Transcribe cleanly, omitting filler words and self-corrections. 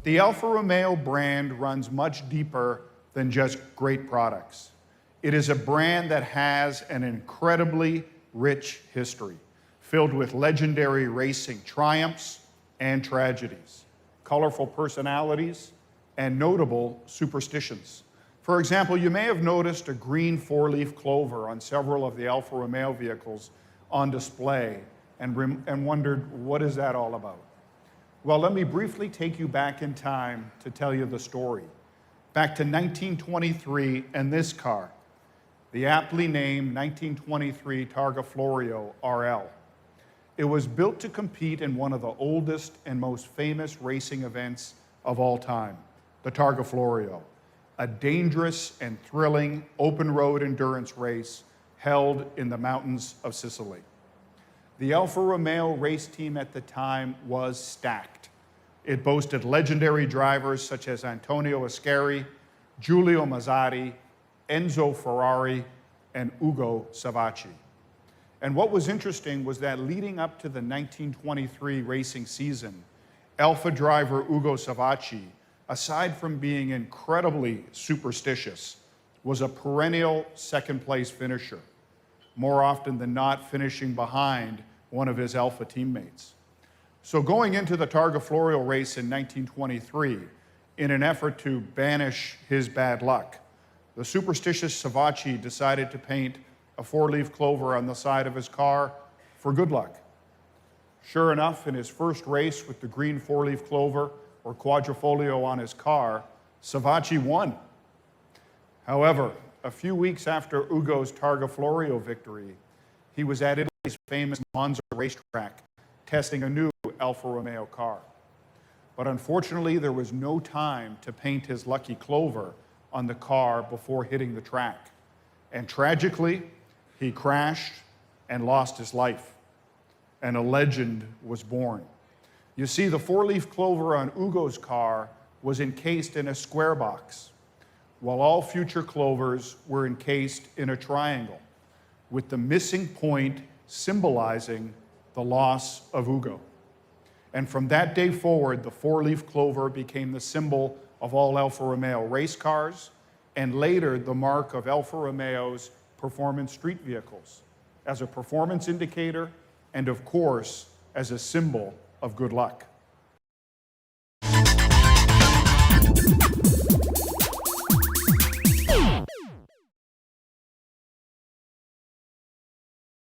The Alfa Romeo brand runs much deeper than just great products. It is a brand that has an incredibly rich history, filled with legendary racing triumphs and tragedies, colorful personalities, and notable superstitions. For example, you may have noticed a green four-leaf clover on several of the Alfa Romeo vehicles on display and wondered, what is that all about? Well, let me briefly take you back in time to tell you the story. Back to 1923 and this car, the aptly named 1923 Targa Florio RL. It was built to compete in one of the oldest and most famous racing events of all time, the Targa Florio, a dangerous and thrilling open road endurance race held in the mountains of Sicily. The Alfa Romeo race team at the time was stacked. It boasted legendary drivers such as Antonio Ascari, Giulio Mazzari, Enzo Ferrari, and Ugo Savacci. And what was interesting was that leading up to the 1923 racing season, Alfa driver Ugo Savacci, aside from being incredibly superstitious, was a perennial second-place finisher, more often than not finishing behind one of his Alfa teammates. So going into the Targa Florio race in 1923, in an effort to banish his bad luck, the superstitious Savacci decided to paint a four-leaf clover on the side of his car for good luck. Sure enough, in his first race with the green four-leaf clover or Quadrifoglio on his car, Savacci won. However, a few weeks after Ugo's Targa Florio victory, he was at Italy's famous Monza racetrack testing a new Alfa Romeo car. But unfortunately, there was no time to paint his lucky clover on the car before hitting the track. And tragically, he crashed and lost his life, and a legend was born. You see, the four-leaf clover on Ugo's car was encased in a square box, while all future clovers were encased in a triangle, with the missing point symbolizing the loss of Ugo. And from that day forward, the four-leaf clover became the symbol of all Alfa Romeo race cars, and later the mark of Alfa Romeo's performance street vehicles, as a performance indicator and, of course, as a symbol of good luck.